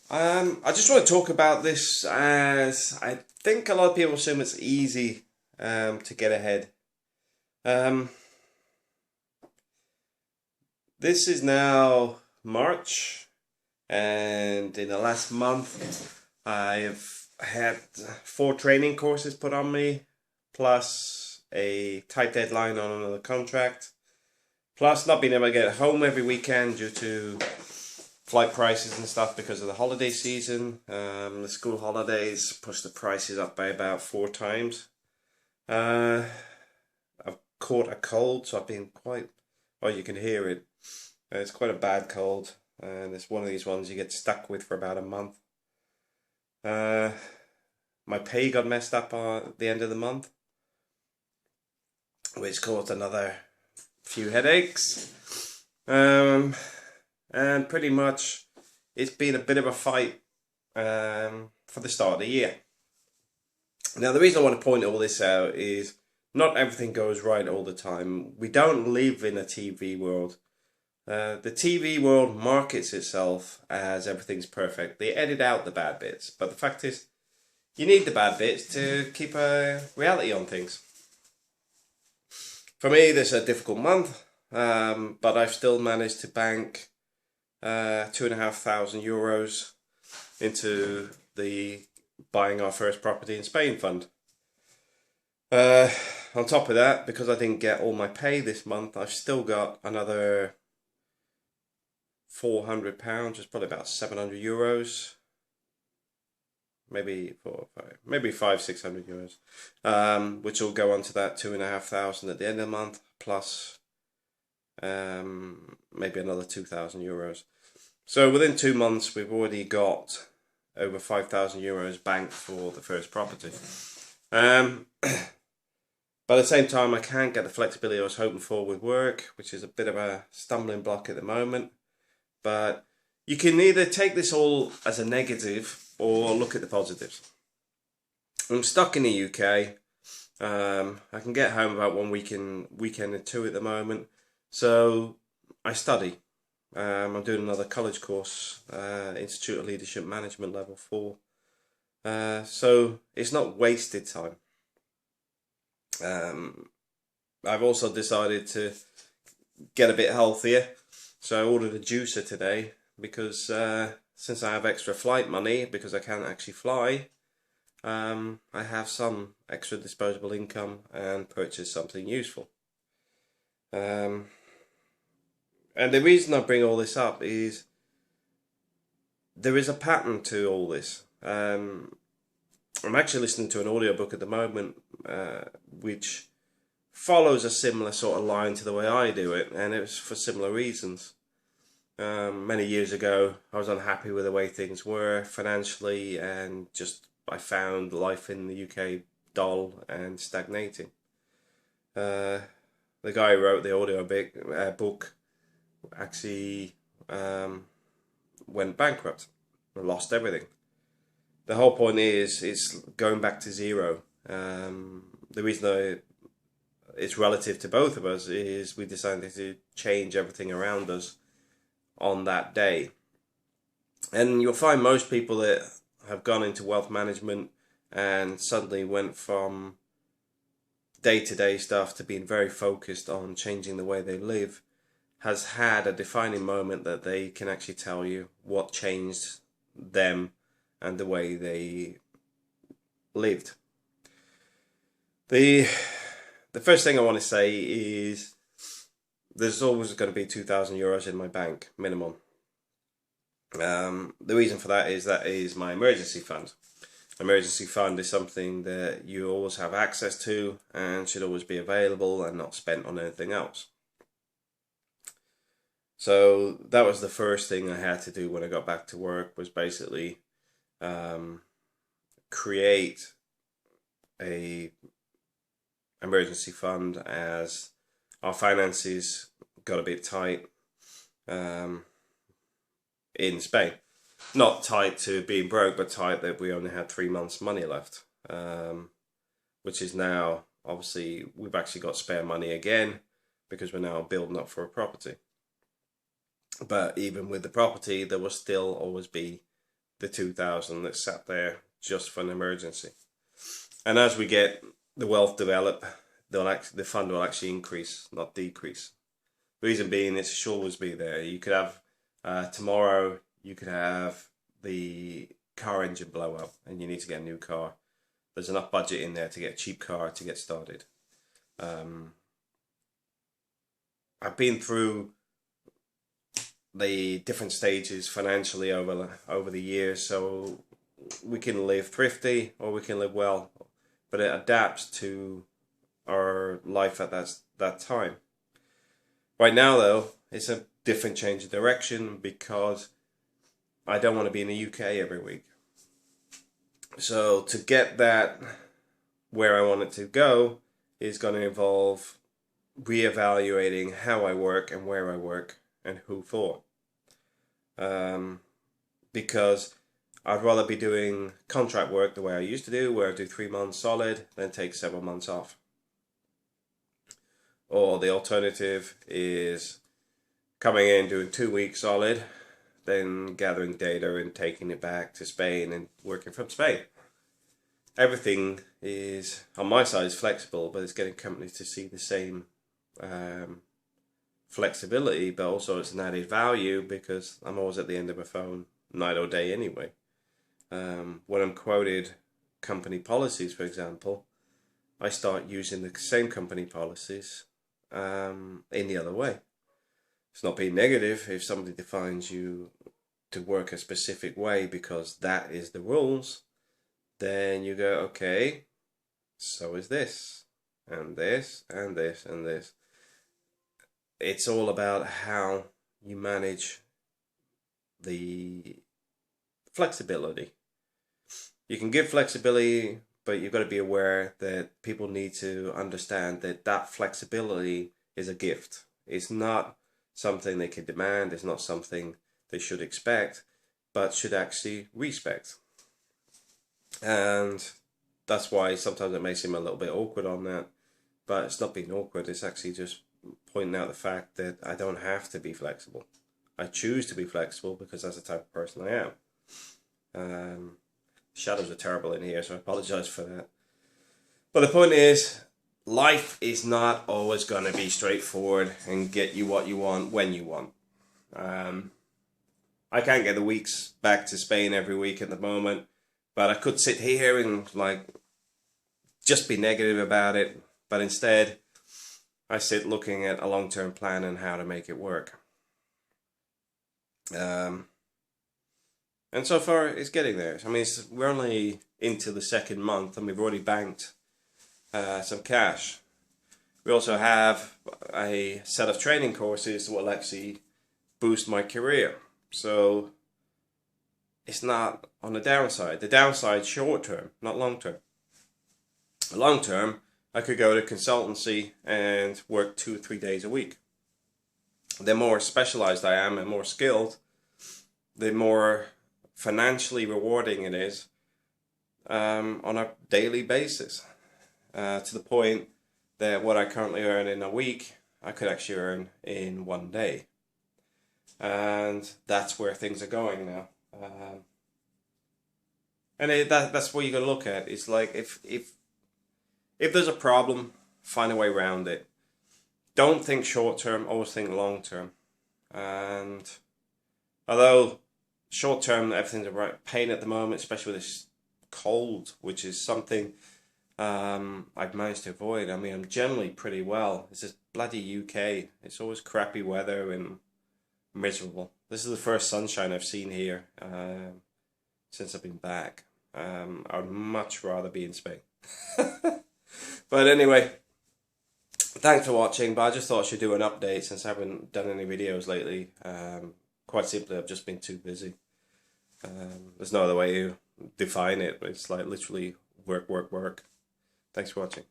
I just want to talk about this as I think a lot of people assume it's easy to get ahead. Um, this is now March, and in the last month, I've had 4 training courses put on me, plus a tight deadline on another contract, plus not being able to get home every weekend due to flight prices and stuff because of the holiday season. The school holidays pushed the prices up by about 4 times. Uh, I've caught a cold, so I've been quite. Oh, you can hear it. It's quite a bad cold, and it's one of these ones you get stuck with for about a month. Uh, my pay got messed up at the end of the month, which caused another few headaches. And pretty much it's been a bit of a fight for the start of the year. Now, the reason I want to point all this out is not everything goes right all the time. We don't live in a TV world. The TV world markets itself as everything's perfect. They edit out the bad bits, but the fact is, you need the bad bits to keep a reality on things. For me, this is a difficult month, but I've still managed to bank €2,500 into the buying our first property in Spain fund. On top of that, because I didn't get all my pay this month, I've still got another £400, it's probably about €700, maybe maybe 500-600 euros, which will go onto that 2,500 at the end of the month, plus maybe another €2,000. So within 2 months, we've already got over €5,000 banked for the first property. But at the same time, I can't get the flexibility I was hoping for with work, which is a bit of a stumbling block at the moment. But you can either take this all as a negative or look at the positives. I'm stuck in the UK. I can get home about one weekend or two at the moment. So I study. I'm doing another college course, Institute of Leadership Management Level 4. So it's not wasted time. I've also decided to get a bit healthier. So I ordered a juicer today because since I have extra flight money, because I can't actually fly, I have some extra disposable income and purchase something useful. And the reason I bring all this up is there is a pattern to all this. I'm actually listening to an audiobook at the moment which follows a similar sort of line to the way I do it, and it was for similar reasons. Many years ago, I was unhappy with the way things were financially, and just I found life in the UK dull and stagnating. The guy who wrote the audio book actually went bankrupt and lost everything. The whole point is it's going back to zero. The reason it's relative to both of us is we decided to change everything around us on that day. And you'll find most people that have gone into wealth management and suddenly went from day-to-day stuff to being very focused on changing the way they live has had a defining moment that they can actually tell you what changed them and the way they lived. The first thing I want to say is there's always going to be €2,000 in my bank minimum. The reason for that is my emergency fund. Emergency fund is something that you always have access to and should always be available and not spent on anything else. So that was the first thing I had to do when I got back to work, was basically create a emergency fund, as our finances got a bit tight in Spain. Not tight to being broke, but tight that we only had 3 months money left, which is now, obviously, we've actually got spare money again because we're now building up for a property. But even with the property, there will still always be the 2,000 that's sat there just for an emergency. And as we get the wealth develop, the fund will actually increase, not decrease. Reason being, it should always be there. You could have tomorrow, you could have the car engine blow up and you need to get a new car. There's enough budget in there to get a cheap car to get started. I've been through the different stages financially over the years, so we can live thrifty or we can live well, but it adapts to our life at that time. Right now, though, it's a different change of direction because I don't want to be in the UK every week. So to get that where I want it to go is going to involve reevaluating how I work and where I work and who for. Because I'd rather be doing contract work the way I used to do, where I do 3 months solid, then take 7 months off. Or the alternative is coming in, doing 2 weeks solid, then gathering data and taking it back to Spain and working from Spain. Everything is, on my side, is flexible, but it's getting companies to see the same flexibility, but also it's an added value because I'm always at the end of my phone, night or day anyway. When I'm quoted company policies, for example, I start using the same company policies in the other way. It's not being negative if somebody defines you to work a specific way because that is the rules, then you go, okay, so is this, and this, and this, and this. It's all about how you manage the flexibility. You can give flexibility, but you've got to be aware that people need to understand that that flexibility is a gift. It's not something they can demand. It's not something they should expect, but should actually respect. And that's why sometimes it may seem a little bit awkward on that, but it's not being awkward. It's actually just pointing out the fact that I don't have to be flexible. I choose to be flexible because that's the type of person I am. Shadows are terrible in here, so I apologize for that. But the point is, life is not always going to be straightforward and get you what you want when you want. I can't get the weeks back to Spain every week at the moment, but I could sit here and just be negative about it. But instead, I sit looking at a long-term plan and how to make it work. And so far, it's getting there. I mean, we're only into the second month and we've already banked some cash. We also have a set of training courses that will actually boost my career. So it's not on the downside. The downside short term, not long term. Long term, I could go to consultancy and work 2 or 3 days a week. The more specialized I am and more skilled, the more financially rewarding it is on a daily basis. To the point that what I currently earn in a week, I could actually earn in 1 day. And that's where things are going now. That's what you got to look at. It's like if there's a problem, find a way around it. Don't think short term, always think long term. And although short term everything's a right pain at the moment, especially with this cold, which is something I've managed to avoid. I mean, I'm generally pretty well. It's this bloody UK. It's always crappy weather and miserable. This is the first sunshine I've seen here since I've been back. I'd much rather be in Spain. But anyway, thanks for watching. But I just thought I should do an update since I haven't done any videos lately. Quite simply, I've just been too busy. There's no other way to define it. It's like literally work, work, work. Thanks for watching.